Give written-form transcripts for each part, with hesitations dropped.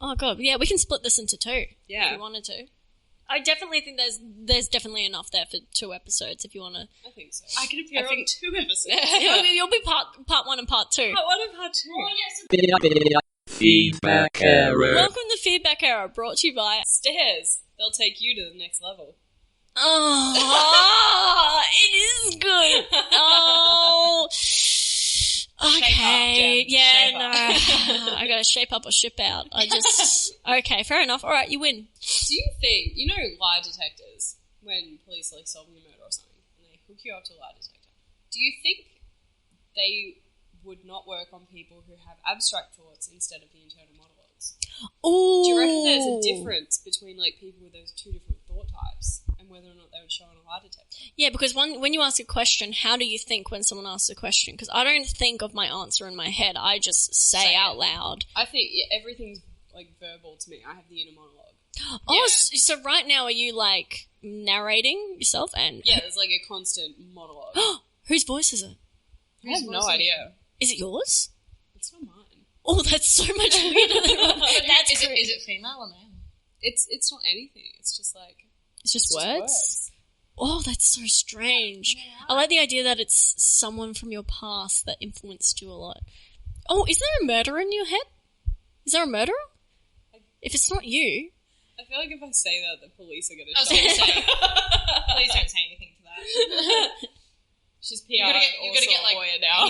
Oh, God. Yeah, we can split this into 2 Yeah. if we wanted to. I definitely think there's definitely enough there for 2 episodes if you want to. I think so. I can appear on 2 episodes. You'll be part 1 and part 2. Part 1 and part 2. Oh, yes. Feedback error. Welcome to Feedback Error, brought to you by... Stairs. They'll take you to the next level. Oh, it is good. Oh... Okay, shape up. No, I gotta shape up or ship out. Okay, fair enough. All right, you win. Do you think, lie detectors, when police are solving a murder or something, and they hook you up to a lie detector, do you think they would not work on people who have abstract thoughts instead of the internal monologues? Ooh. Do you reckon there's a difference between people with those 2 different thought types and whether or not they would show on a lie detector? Yeah, because when you ask a question, how do you think when someone asks a question? Because I don't think of my answer in my head. I just say out loud. I think everything's verbal to me. I have the inner monologue. Oh, Yeah. so right now are you narrating yourself? And Yeah, there's a constant monologue. whose voice is it? I have no idea. Is it yours? It's not mine. Oh, that's so much weirder than Is it female or male? It's not anything. It's just It's just words? Oh, that's so strange. Yeah. I like the idea that it's someone from your past that influenced you a lot. Oh, is there a murderer in your head? Is there a murderer? If it's not you... I feel like if I say that, the police are going to I was going to say, please don't say anything to that. She's PR and also a lawyer now.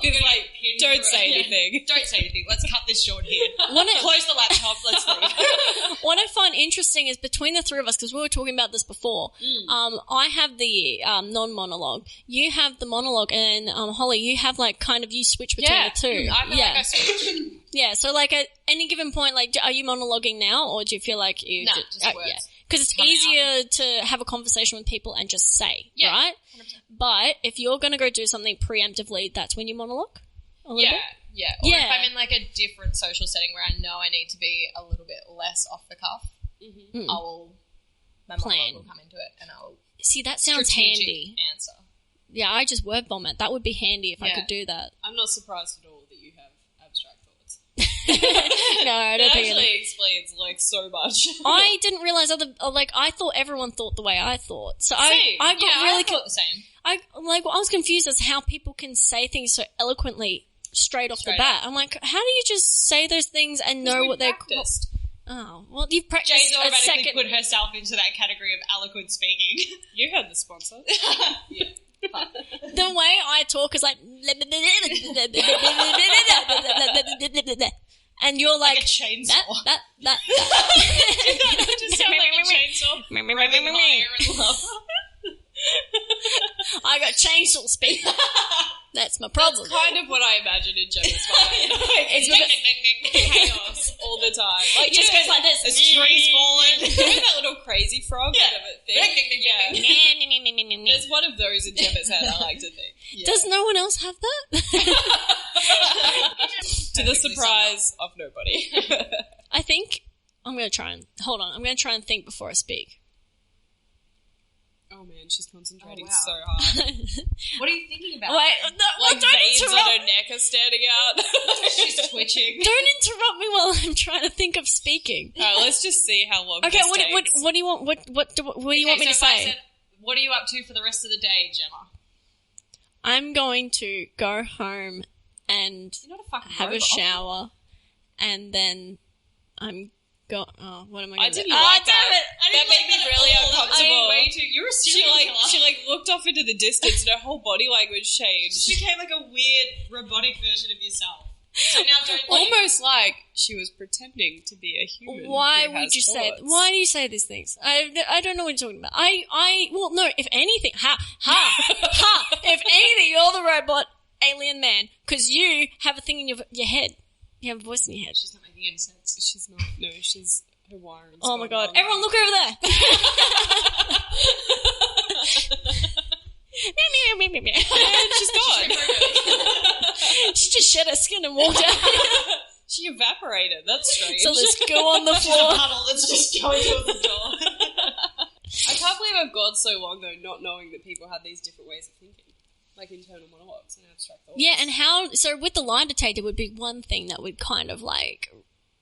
He's don't say anything. Don't say anything. Let's cut this short here. Close the laptop. Let's leave. What I find interesting is between the 3 of us, because we were talking about this before, I have the non-monologue. You have the monologue, and Holly, you have you switch between the 2. I feel like I switch. Yeah, so at any given point, are you monologuing now, or do you feel like you... No, just words. Yeah. Because it's easier to have a conversation with people and just say, right? 100%. But if you're going to go do something preemptively, that's when you monologue? A little bit? Yeah. Or if I'm in a different social setting where I know I need to be a little bit less off the cuff, my monologue will come into it and I'll... See, that sounds handy. Answer. Yeah, I just word vomit. That would be handy if I could do that. I'm not surprised at all that you have abstract thoughts. No, I don't think it actually explains so much. I didn't realize I thought everyone thought the way I thought. So I got really I thought the same. I was confused as how people can say things so eloquently straight off the bat. I'm like, how do you just say those things and know what they're called? Oh, well, you've practiced Jayde automatically put herself into that category of eloquent speaking. You heard the sponsor. Yeah. The way I talk is and you're like a chainsaw. That. Just sound like a chainsaw. Revving higher in love. I got chainsaw speed. That's my problem. That's kind of what I imagine in Jemma's mind. It's ding, ding, ding, ding. chaos all the time. It just goes like this. As trees falling. You know that little crazy frog kind of a thing? Yeah. There's one of those in Jemma's head, I like to think. Yeah. Does no one else have that? To the surprise of nobody. I think I'm going to try and... Hold on. I'm going to try and think before I speak. Oh man, she's concentrating so hard. What are you thinking about? Wait, no, don't veins interrupt. on her neck are standing out. She's twitching. Don't interrupt me while I'm trying to think of speaking. Alright, let's just see how long Okay, this what takes. do you want? What do you want me to say? What are you up to for the rest of the day, Jemma? I'm going to go home and You're not a fucking have robot. a shower, and then I'm go. Oh, what am I going to do? didn't like damn that. it! That made me really uncomfortable. You're a serial killer. She looked off into the distance and her whole body language changed. She became like a weird robotic version of yourself. So now don't Almost like she was pretending to be a human. Why who would has you say? thoughts. Why do you say these things? I don't know what you're talking about. Well, no. If anything, if anything, you're the robot alien man because you have a thing in your head. You have a voice in your head. She's not making any sense. She's not. No, she's her wiring. Oh my god! Everyone, look over there. She's gone. She just shed her skin and walked out. She evaporated. That's strange. So let's go on the She's a floor. puddle that's just going towards the door. I can't believe I've gone so long though, not knowing that people had these different ways of thinking, like internal monologues and abstract thoughts. Yeah, and how? So with the lie detector would be one thing that would kind of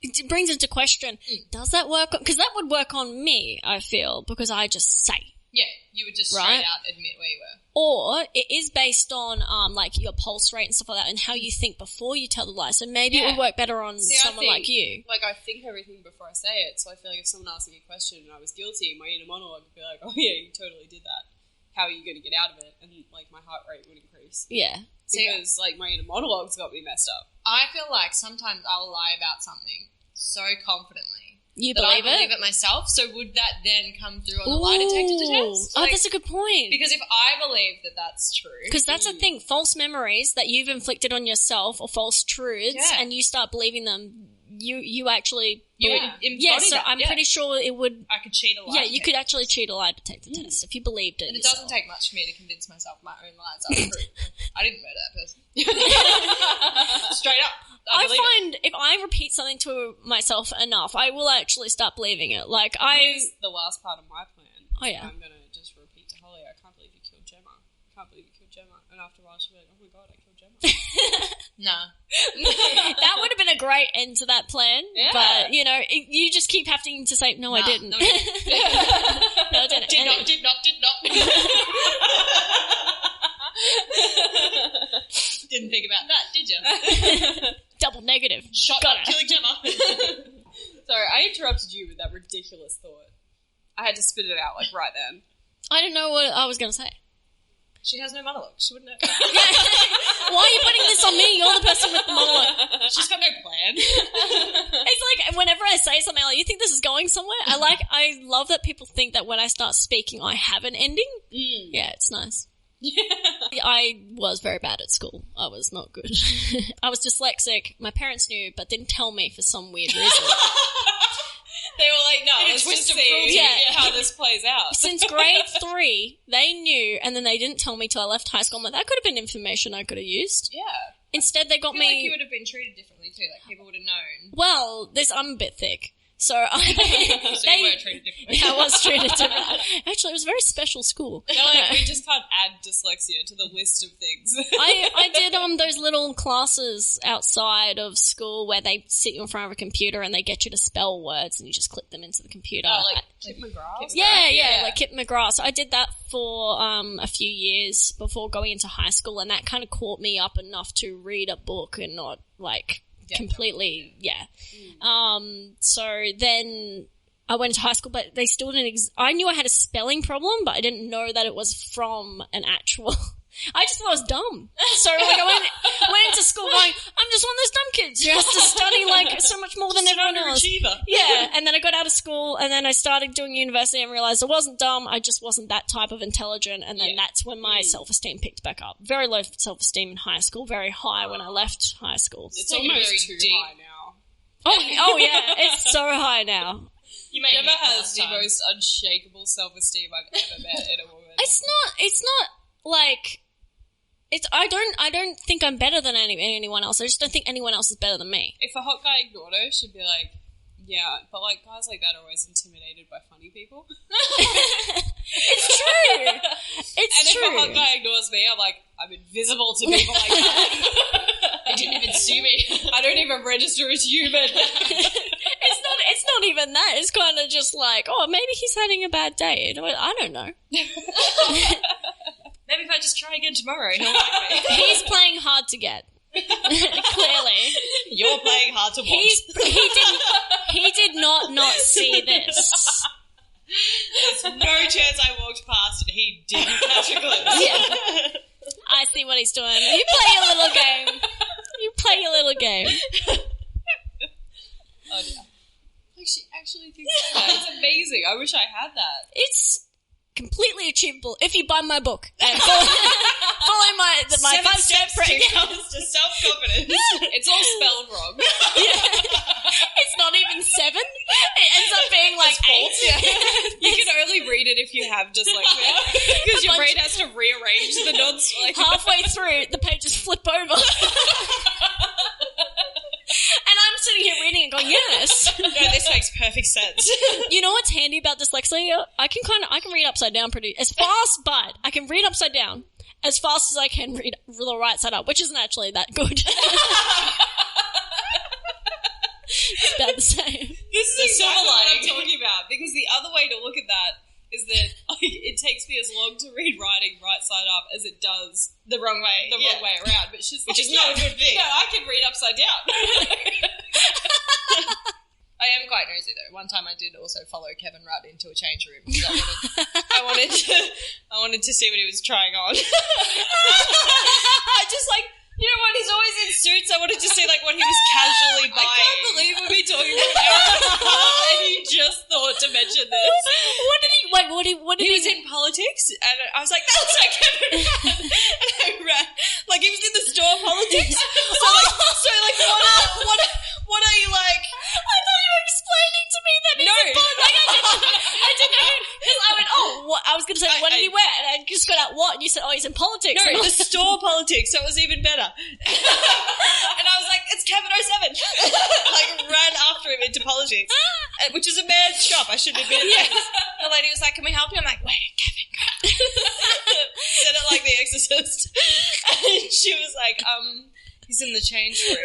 it brings into question, does that work? Because that would work on me, I feel, because I just say. Yeah, you would just straight out admit where you were. Or it is based on, like, your pulse rate and stuff like that and how you think before you tell the lie. So maybe it would work better on someone like you. Like, I think everything before I say it, so I feel like if someone asked me a question and I was guilty, my inner monologue would be like, oh, yeah, you totally did that. How are you going to get out of it? And, like, my heart rate would increase. Yeah. Because, like, my inner monologue's got me messed up. I feel like sometimes I'll lie about something so confidently. You that believe I believe it myself, so would that then come through on the lie detector test? Oh, that's a good point. Because if I believe that that's true... Because that's the thing, false memories that you've inflicted on yourself or false truths and you start believing them, you actually... so I'm pretty sure it would... I could cheat a lie detector. You could actually cheat a lie detector test if you believed it. And it doesn't take much for me to convince myself my own lies are true. I didn't murder that person. Straight up. I find if I repeat something to myself enough, I will actually start believing it. Like, Here's the last part of my plan. Oh, yeah. I'm going to just repeat to Hollie, I can't believe you killed Jemma. I can't believe you killed Jemma. And after a while, she'll be like, oh my God, I killed Jemma. No. That would have been a great end to that plan. Yeah. But, you know, you just keep having to say, no, I didn't. No, I didn't. No, I didn't. Did not. Didn't think about that, did you? Double negative. Shot up killing Jemma. Sorry, I interrupted you with that ridiculous thought. I had to spit it out, like, right then. I didn't know what I was going to say. She has no monologue. She wouldn't know. Why are you putting this on me? You're the person with the monologue. She's got no plan. It's like whenever I say something like, you think this is going somewhere? I love that people think that when I start speaking, I have an ending. Yeah, it's nice. Yeah. I was very bad at school. I was not good. I was dyslexic. My parents knew, but didn't tell me for some weird reason. They were like, no, let's just see how this plays out. Since grade 3, they knew, and then they didn't tell me till I left high school. I'm like, that could have been information I could have used. Yeah. Instead, they got I feel like you would have been treated differently too. Like, people would have known. Well, I'm a bit thick. So you were treated differently. I was treated differently. Actually, it was a very special school. They're like, we just can't add dyslexia to the list of things. I did those little classes outside of school where they sit you in front of a computer and they get you to spell words and you just click them into the computer. Oh, like Kip McGrath? Yeah, like Kip McGrath. So I did that for a few years before going into high school, and that kind of caught me up enough to read a book and not, like... completely, so then I went to high school, but they still didn't, I knew I had a spelling problem, but I didn't know that it was from an actual, I just thought I was dumb. So like I went into school going, I'm just one of those dumb kids who has to study like so much more than everyone else. Yeah, and then I got out of school and then I started doing university and realized I wasn't dumb, I just wasn't that type of intelligent, and then that's when my self-esteem picked back up. Very low self-esteem in high school, very high when I left high school. It's almost too high now. Oh yeah, it's so high now. Jemma has the most unshakable self-esteem I've ever met in a woman. It's not like... I don't think I'm better than anyone else. I just don't think anyone else is better than me. If a hot guy ignored her, she'd be like, yeah, but like guys like that are always intimidated by funny people. It's true. It's true. If a hot guy ignores me, I'm like, I'm invisible to people like that. They didn't even see me. I don't even register as human. It's not even that. It's kind of just like, oh, maybe he's having a bad day. I don't know. Maybe if I just try again tomorrow, he'll like me. He's playing hard to get. Clearly. You're playing hard to watch. He did not see this. There's no chance I walked past and he didn't catch a glimpse. Yeah. I see what he's doing. You play your little game. You play your little game. Oh, yeah. Like, she actually thinks that. It's amazing. I wish I had that. It's completely achievable if you buy my book and follow my 5 steps breakdown to self-confidence. It's all spelled wrong. It's not even 7. It ends up being like 8. Yeah. You can only read it if you have dyslexia because your brain has to rearrange the notes. Like halfway through, the pages flip over. And I'm sitting here reading and going, yes. No, this makes perfect sense. You know what's handy about dyslexia? I can read upside down as fast, but I can read upside down as fast as I can read the right side up, which isn't actually that good. It's about the same. This is exactly what I'm talking about, because the other way to look at that is that it takes me as long to read writing right side up as it does The wrong way. wrong way around. But she's Which is not a good thing. No, I can read upside down. I am quite nosy though. One time I did also follow Kevin Rudd into a change room because I wanted to see what he was trying on. I just like, you know what, he's always in suits. I wanted to see like what he was casually buying. I can't believe we've been talking for an hour and a half and you just thought to mention this. What did he? Wait, what did He was in politics, and I was like, that looks like Kevin Rudd. And I ran, like he was in the store politics. What are you like? I thought you were explaining to me that he's No. a I didn't know. Because I went, what? I was going to say, what did he wear? And I just got out, what? And you said, he's in politics. No, the store politics, so it was even better. And I was like, it's Kevin 07. Like, ran after him into politics, which is a man's job. I shouldn't admit it. The lady was like, can we help you? I'm like, wait, Kevin. Said it like The Exorcist. And she was like, he's in the change room.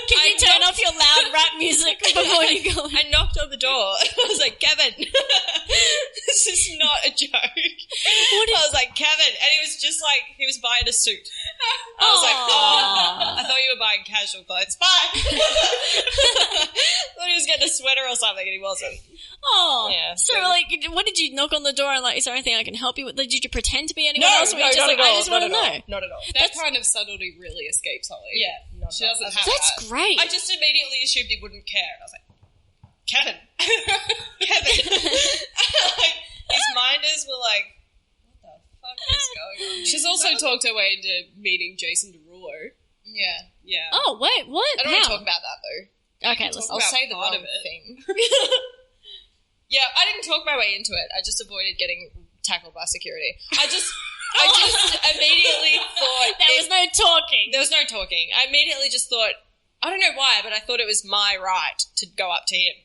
Can you turn off your loud rap music before you go in? I knocked on the door. I was like, Kevin, this is not a joke. I was like, Kevin. And he was just like, he was buying a suit. I was like, I thought you were buying casual clothes. Bye. I thought he was getting a sweater or something, and he wasn't. Oh, Yeah, so like, what did you knock on the door and like, is there anything I can help you with? Did you pretend to be anyone No, else? Or were you just not like, at all. I just want to know. Not at all. That kind of subtlety really escapes Holly. Yeah. She doesn't have That's that. great. I just immediately assumed he wouldn't care. And I was like, Kevin. Kevin. Like, his minders were like, what the fuck is going on? She's also talked her way into meeting Jason Derulo. Yeah. Yeah. Oh, wait, what? I don't want to How? talk about that though. Okay, let's I'll about say the part wrong of it. thing. Yeah, I didn't talk my way into it. I just avoided getting tackled by security. I just immediately thought There was no talking. there was no talking. I immediately just thought, I don't know why, but I thought it was my right to go up to him.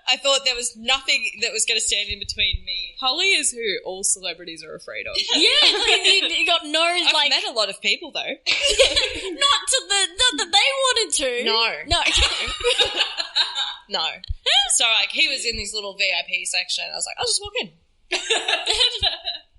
I thought there was nothing that was going to stand in between me. Holly is who all celebrities are afraid of. Yeah, like, you got no, I've like, met a lot of people though. not that they wanted to. No. No. No. So like he was in this little VIP section. I was like, I'll just walk in.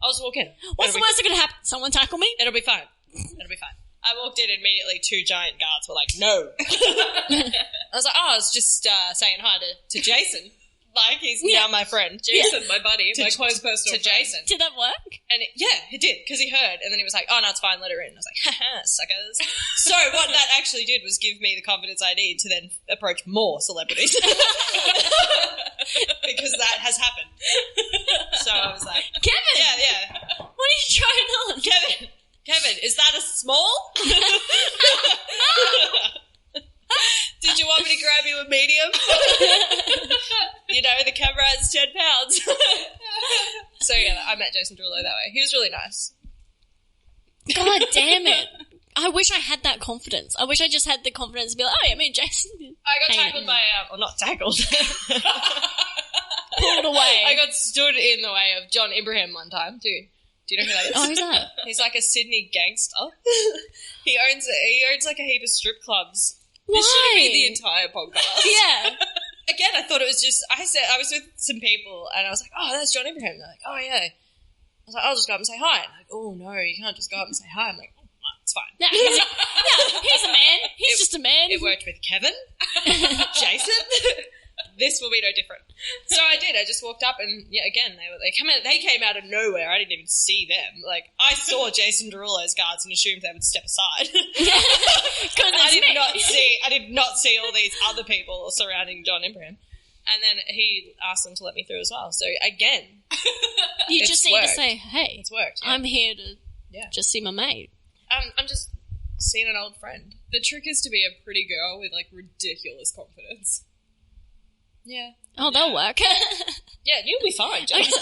I'll just walk in. What's the worst that could happen? Someone tackle me? It'll be fine. It'll be fine. I walked in immediately. 2 giant guards were like, no. I was like, I was just saying hi to Jason. Like, he's now my friend. Jason, my buddy, my close To personal friend. Jason. Did that work? And it did, because he heard. And then he was like, oh, no, it's fine, let her in. I was like, haha, suckers. So what that actually did was give me the confidence I need to then approach more celebrities. Because that has happened. So I was like, Kevin! yeah. What are you trying on? Kevin, is that a small? Did you want me to grab you a medium? You know, the camera has 10 pounds. So yeah, I met Jason Derulo that way. He was really nice. God damn it. I wish I had that confidence. I wish I just had the confidence to be like, oh yeah, me and Jason. I got Hang tackled by, or not tackled. Pulled away. I got stood in the way of John Ibrahim one time. Do you know who that is? Oh, who's that? He's like a Sydney gangster. He owns like a heap of strip clubs. Why? This should be the entire podcast. Yeah. Again, I thought it was just, I was with some people and I was like, oh, that's John Ibrahim. They're like, oh yeah. I was like, I'll just go up and say hi. And they're like, oh no, you can't just go up and say hi. I'm like, oh, it's fine. No, he's a man. He's just a man. It worked with Kevin, Jason. This will be no different. So I did. I just walked up and again, they came out of nowhere. I didn't even see them. Like, I saw Jason Derulo's guards and assumed they would step aside. I did not see all these other people surrounding John Ibrahim. And then he asked them to let me through as well. So again, you just need worked. to say, hey, it's worked. Yeah. I'm here to just see my mate. I'm just seeing an old friend. The trick is to be a pretty girl with like ridiculous confidence. Yeah. Oh, that'll work. Yeah, you'll be fine, Gemma. Gemma's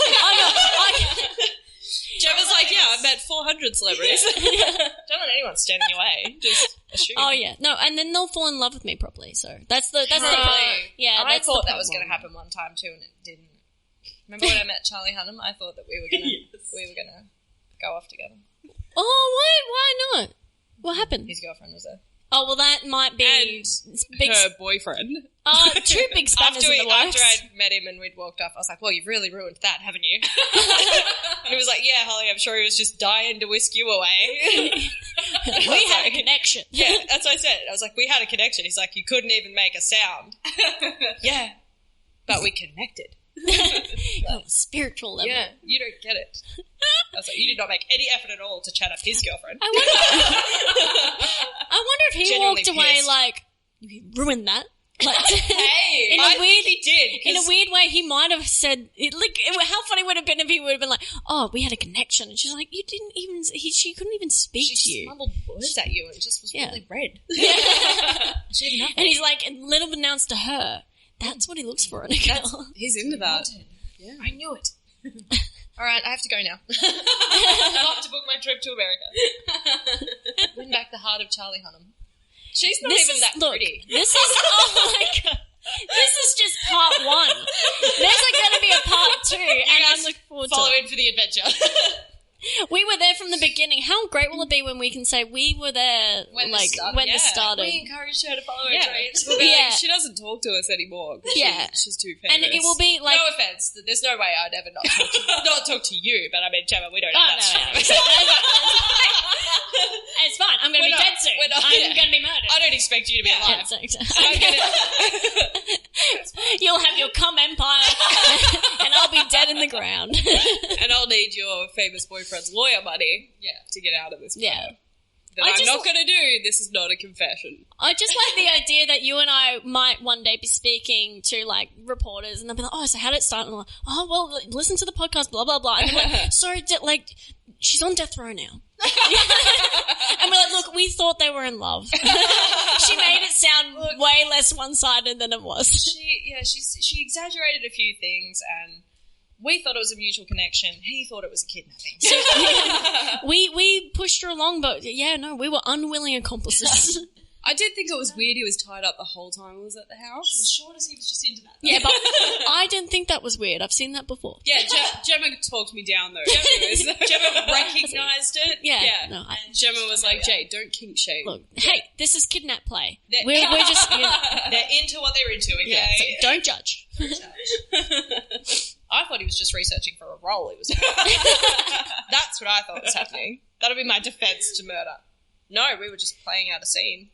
like, I've met 400 celebrities. Don't let anyone stand in your way. Just assume. Oh, yeah. No, and then they'll fall in love with me properly. So that's the problem. Right. Yeah, I that's thought the that was going to happen one time too, and it didn't. Remember when I met Charlie Hunnam? I thought that we were gonna go off together. Oh, why not? What happened? His girlfriend was there. Oh, well, that might be... And her boyfriend. Two big spanners in the works. After I'd met him and we'd walked off, I was like, well, you've really ruined that, haven't you? And he was like, yeah, Hollie, I'm sure he was just dying to whisk you away. We had a connection. Yeah, that's what I said. I was like, we had a connection. He's like, you couldn't even make a sound. Yeah, but we connected. On a spiritual level. Yeah, you don't get it. I was like, you did not make any effort at all to chat up his girlfriend. I wonder if he Genuinely walked away pissed. like, you ruined that. Like, Hey, in a I weird, think he did. in a weird way, he might have said, how funny would it have been if he would have been like, oh, we had a connection. And she's like, you didn't even, she couldn't even speak to She you. mumbled words at you and just was really red. She did nothing. And he's like, a little announced to her. That's what he looks for in a girl. He's into that. Yeah. I knew it. All right, I have to go now. I have to book my trip to America. Win back the heart of Charlie Hunnam. She's not even that pretty. This is, oh my God. This is just part one. There's going to be a part two, and I'm looking forward to Follow it. in for the adventure. We were there from the beginning. How great will it be when we can say we were there when this started? We encouraged her to follow her dreams. We'll be Yeah. like, she doesn't talk to us anymore. 'Cause Yeah. she's too famous. And it will be like... No offense. There's no way I'd ever not talk to you, but I mean, Jemma, we don't Oh, have that. no. It's fine. I'm going to be dead soon. we're not- I'm yeah. going to be murdered. I don't expect you to be alive. You'll have your cum empire, and I'll be dead in the ground. And I'll need your famous boyfriend's lawyer money to get out of this. Yeah. That I'm not going to do. This is not a confession. I just like the idea that you and I might one day be speaking to, like, reporters, and they'll be like, oh, so how did it start? And I'm like, oh, well, listen to the podcast, blah, blah, blah. And they're like, sorry, she's on death row now. And we're like, look, we thought they were in love. She made it sound way less one-sided than it was. She exaggerated a few things, and we thought it was a mutual connection. He thought it was a kidnapping. We pushed her along, but we were unwilling accomplices. I did think it was weird he was tied up the whole time he was at the house. As short as he was just into that. Yeah, but I didn't think that was weird. I've seen that before. Yeah, Jemma talked me down, though. Gemma recognised it. Yeah. Yeah. And Jemma was like, Jayde, don't kink shame. Look, hey, this is kidnap play. We're just... They're into what they're into, okay? Yeah, so don't judge. I thought he was just researching for a role. He was. That's what I thought was happening. That'll be my defence to murder. No, we were just playing out a scene.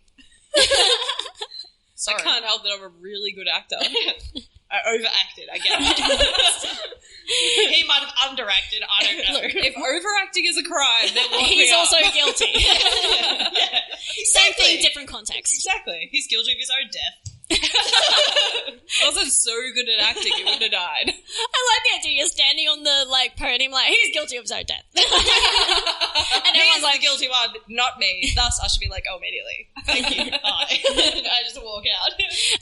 Sorry. I can't help that I'm a really good actor. I overacted, I get it. He might have underacted, I don't know. Look, if overacting is a crime, then lock me He's up. also guilty. Yeah. Same thing, different context. Exactly. He's guilty of his own death. I wasn't so good at acting, he would have died. I like the idea you're standing on the podium like, he's guilty of his own death. And everyone's He's like, the guilty one, not me. Thus, I should be like, oh, immediately. Thank you. Bye. I just walk out.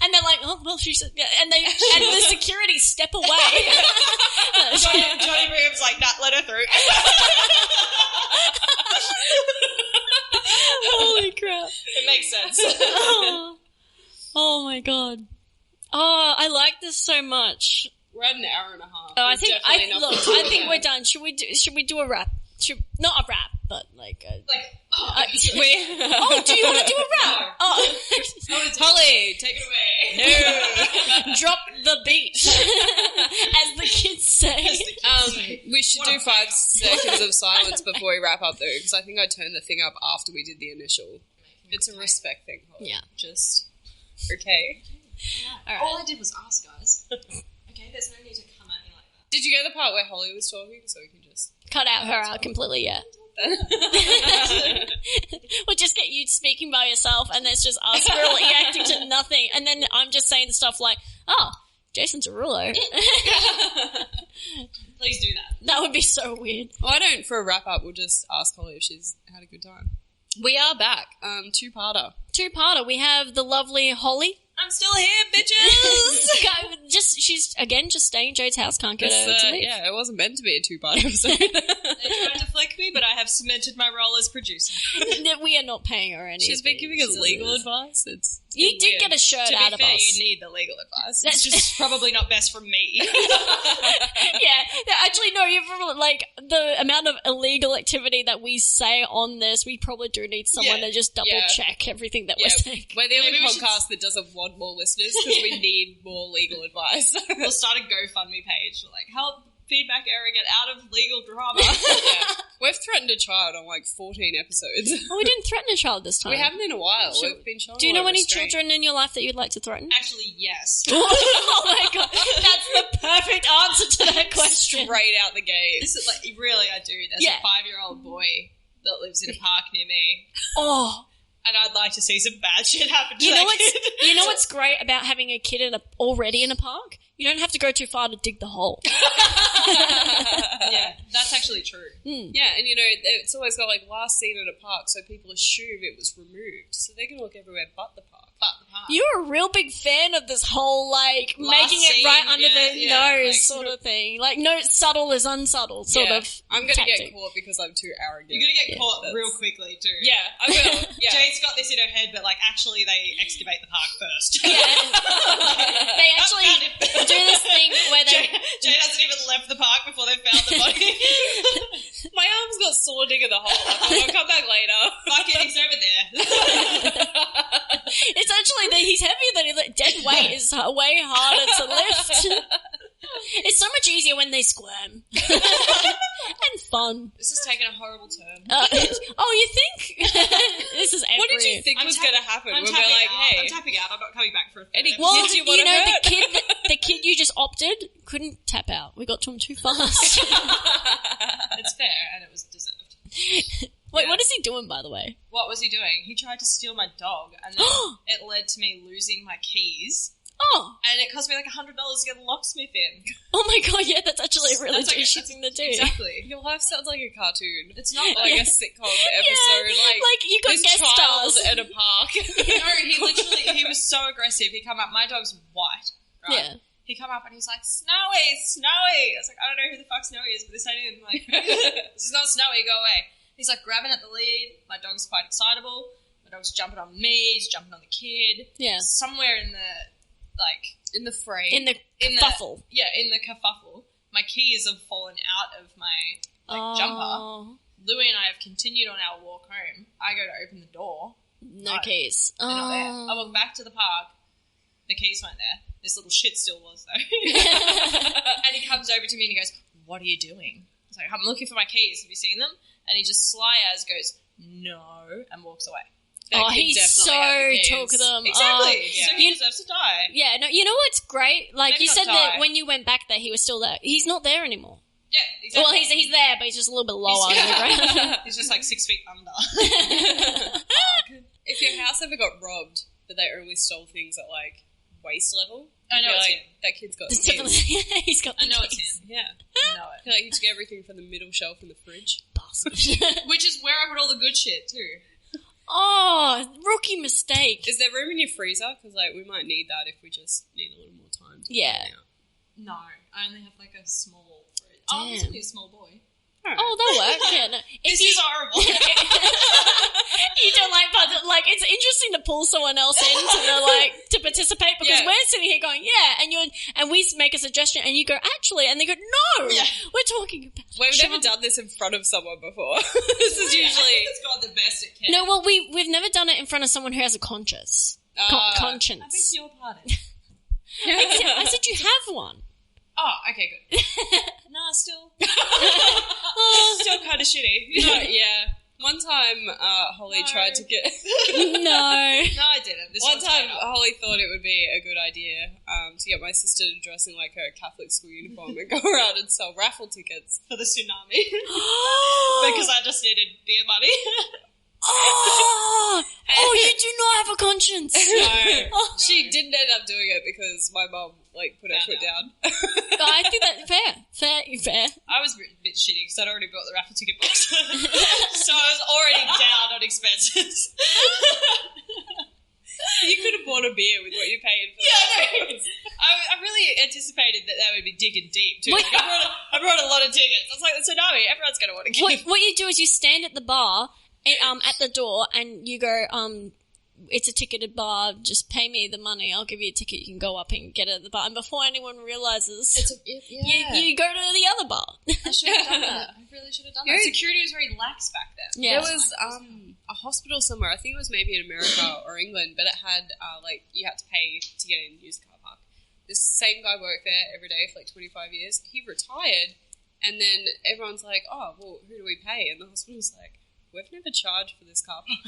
and they're like, oh, well, she said, and the security step away. Johnny Brigham's like, nah, let her through. Holy crap. It makes sense. Oh my God. Oh, I like this so much. We're at an hour and a half. Oh, I There's think definitely enough to do we're done. Should we do a rap? Not a rap, but like a... do you want to do a rap? Oh, Hollie, take it away. no. Drop the beat, as the kids say. We should do 5 seconds of silence before we wrap up, though, because I think I turned the thing up after we did the initial. It's a respect thing, Hollie. Yeah. Just, okay. All I did was ask, guys. Okay, there's no need to come at me like that. Did you get the part where Hollie was talking? So we can just... Cut out her out completely, yeah. We'll just get you speaking by yourself, and it's just us reacting to nothing, and then I'm just saying stuff like, oh, Jason's a ruler. Please do that. That would be so weird. Why don't, for a wrap-up, we'll just ask Hollie if she's had a good time. We are back. Two-parter. Two-parter. We have the lovely Hollie. I'm still here, bitches! She's, again, just staying at Jade's house, can't get her to leave. Yeah, it wasn't meant to be a two-part episode. They tried to flick me, but I have cemented my role as producer. We are not paying her any. She's been giving us legal advice. It's You did get a shirt to out be of fair, us. you need the legal advice. It's just probably not best from me. Yeah, actually, no, you're probably, like, the amount of illegal activity that we say on this, we probably do need someone to just double-check everything that we're saying. We're the only Maybe we podcast that doesn't want more listeners because we need more legal advice. We'll start a GoFundMe page. Like, help Feedback Era get out of legal drama. We've threatened a child on like 14 episodes. Oh, we didn't threaten a child this time. We haven't in a while. We've been shown. Do you know any children in your life that you'd like to threaten? Actually, yes. Oh my god, that's the perfect answer to that question. Straight out the gate. This is like, really, I do. There's a 5-year-old boy that lives in a park near me. Oh. And I'd like to see some bad shit happen to You know that kid. You know what's great about having a kid already in a park? You don't have to go too far to dig the hole. Yeah, that's actually true. Yeah, and you know, it's always got like last seen at a park, so people assume it was removed. So they can look everywhere but the park. You're a real big fan of this whole, like, Last making it scene, right under the nose like, sort of thing. Like, no, subtle is unsubtle sort of I'm going to tactic. get caught because I'm too arrogant. You're going to get caught real quickly, too. Yeah, I will. Yeah. Jade's got this in her head, but, like, actually they excavate the park first. Yeah. They actually do this thing where they... Jade hasn't even left the park before they found the body. My arm's got sore digging the hole. I'll come back later. Fuck it, he's over there. It's actually that he's heavier than dead weight is way harder to lift. It's so much easier when they squirm. And fun. This is taking a horrible turn. Oh, you think? This is every... What did you think was going to happen? I'm When tapping we're like, out. hey, I'm tapping out. I'm not coming back for a Any- third. Well, Kids you wanna know, hurt? the kid you just opted couldn't tap out. We got to him too fast. It's fair, and it was deserved. Wait, what is he doing, by the way? What was he doing? He tried to steal my dog, and then it led to me losing my keys. Oh. And it cost me like $100 to get a locksmith in. Oh my god, yeah, that's actually a really That's like- douchey thing to do. Exactly. your life sounds like a cartoon. It's not Like like a sitcom episode. like you got this guest child stars. at a park. he was so aggressive. He come up, my dog's white, right? Yeah. He come up and he's like, Snowy, Snowy. I was like, I don't know who the fuck Snowy is, but this ain't him. Like, this is not Snowy, go away. He's like grabbing at the lead. My dog's quite excitable. My dog's jumping on me, he's jumping on the kid. Yeah. Somewhere in the, like... In the fray. In the kerfuffle. In the kerfuffle. My keys have fallen out of my, jumper. Louie and I have continued on our walk home. I go to open the door. No keys. They're not there. I walk back to the park. The keys weren't there. This little shit still was, though. And he comes over to me and he goes, what are you doing? I was like, I'm looking for my keys. Have you seen them? And he just sly as goes, no, and walks away. That kid He's so definitely had the took keys. them. Exactly. yeah. So he deserves to die. Yeah, no, you know what's great? Like, Maybe you not said that die. when you went back there, he was still there. He's not there anymore. Yeah, exactly. Well, he's there, but he's just a little bit lower on the ground. He's just like 6 feet under. If your house ever got robbed, but they only stole things at like waist level, I know you'd be it's like, him. that kid's got It's keys. definitely, he's got the I know it's keys. him. Yeah. I know I feel like he took everything from the middle shelf in the fridge. Bastard. Which is where I put all the good shit, too. Oh, rookie mistake. Is there room in your freezer? Because like we might need that if we just need a little more time. To Yeah. clean it out. No, I only have like a small fridge. Oh, Damn. it's only a small boy. Oh, that'll work. Yeah, no. This is horrible. You don't like it's interesting to pull someone else in to participate because Yeah. we're sitting here going, yeah, and we make a suggestion and you go, actually, and they go, no, Yeah. we're talking about We've Sean. never done this in front of someone before. This is usually It's got the best it can. No, well, we've never done it in front of someone who has a conscience. I Conscience. beg your pardon. I said you have one. Oh, okay, good. Nah, still kind of shitty. You know, yeah. One time, Holly tried to get. No. No, I didn't. This One one's time, made up. Holly thought it would be a good idea to get my sister to dress in like her Catholic school uniform and go around and sell raffle tickets. for the tsunami because I just needed beer money. Oh, you do not have a conscience. No, she didn't end up doing it because my mum put her foot down. I think that's fair. I was a bit shitty because I'd already bought the raffle ticket box, so I was already down on expenses. You could have bought a beer with what you paid for. Yeah, I really anticipated that would be digging deep too. Wait. Like, I brought a lot of tickets. I was like, the tsunami, everyone's going to want to get. What you do is you stand at the bar, at the door, and you go, it's a ticketed bar, just pay me the money, I'll give you a ticket, you can go up and get it at the bar. And before anyone realises, you go to the other bar. I should have done that. I really should have done that. Security was very lax back then. Yeah. There was a hospital somewhere, I think it was maybe in America or England, but it had, you had to pay to get in and use the car park. This same guy worked there every day for 25 years. He retired, and then everyone's like, oh, well, who do we pay? And the hospital's like, we've never charged for this car park.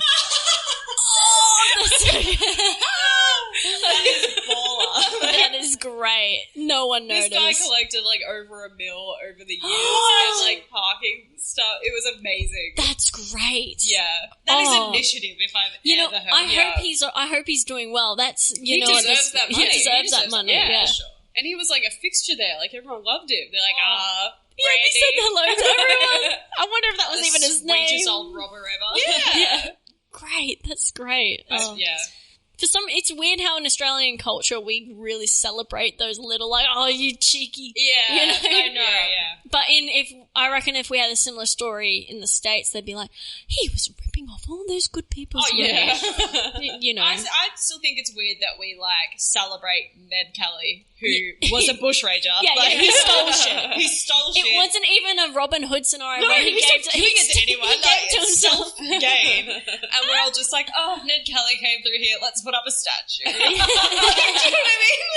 That is baller. That is great. No one noticed. This guy collected over $1 million over the years and parking stuff. It was amazing. That's great. Yeah, that is initiative if I've ever heard. I hope he's doing well. That's he deserves that money. He deserves that money. Yeah. Sure. And he was a fixture there. Everyone loved him. They're like, yeah, we said hello to everyone. I wonder if that was even his name. Sweetest old robber ever. Yeah. Great. That's great. Yeah. It's weird how in Australian culture we really celebrate those little you cheeky. Yeah, you know? I know. Yeah. But I reckon if we had a similar story in the States, they'd be like, he was ripping off all those good people's money. You know. I still think it's weird that we celebrate Ned Kelly, who was a bushranger. He stole shit. He stole shit. It wasn't even a Robin Hood scenario. No, he was giving it to anyone. He gave it to himself. Game. And we're all just Ned Kelly came through here. Let's put up a statue. Do you know what I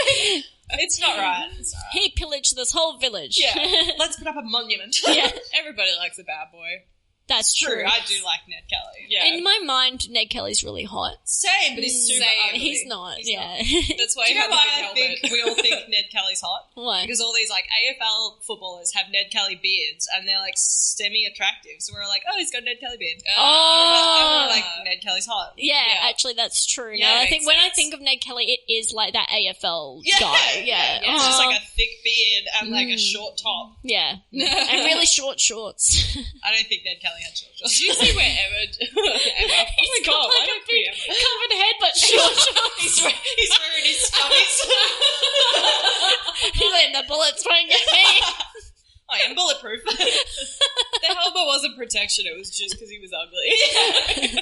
mean? It's not right. He pillaged this whole village. Yeah. Let's put up a monument. Yeah. Everybody likes a bad boy. That's true. I do like Ned Kelly. Yeah. In my mind, Ned Kelly's really hot. Same, but he's super ugly. He's not. He's not. That's why he has a big helmet. We all think Ned Kelly's hot? Why? Because all these AFL footballers have Ned Kelly beards, and they're semi-attractive. So we're like, oh, he's got a Ned Kelly beard. Oh, and we're Ned Kelly's hot. Yeah, actually, that's true. Yeah, now I think when I think of Ned Kelly, it is that AFL guy. Yeah, it's just a thick beard and a short top. Yeah, and really short shorts. I don't think Ned Kelly had short shorts. Did you see where Emma? Oh my god! Like a big covered head, but short shorts. He's wearing his stubbies. He's letting the bullets won't get me. I am bulletproof. The helmet wasn't protection; it was just because he was ugly.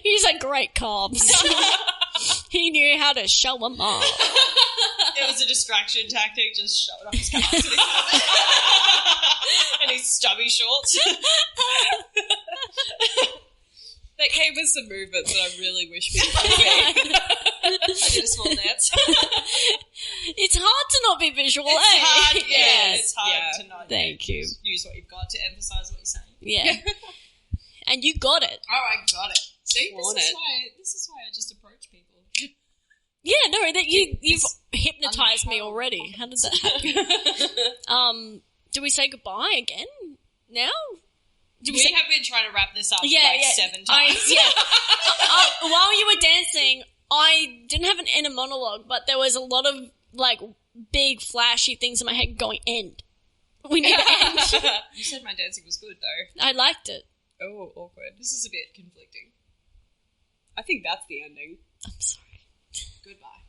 He's a great carbs. He knew how to show them off. It was a distraction tactic, just showing off his calves and his stubby shorts. That came with some movements that I really wish people could see. I did a small dance. It's hard to not be visual, It's hard, It's hard to not Thank you. Use what you've got to emphasise what you're saying. Yeah. And you got it. Oh, I got it. See, This is why I just approach people. Yeah, no, that you've hypnotized me already. How did that happen? Do we say goodbye again now? We have been trying to wrap this up 7 times. While you were dancing, I didn't have an inner monologue, but there was a lot of big flashy things in my head going end. We need to end. You said my dancing was good though. I liked it. Oh, awkward. This is a bit conflicting. I think that's the ending. I'm sorry. Goodbye.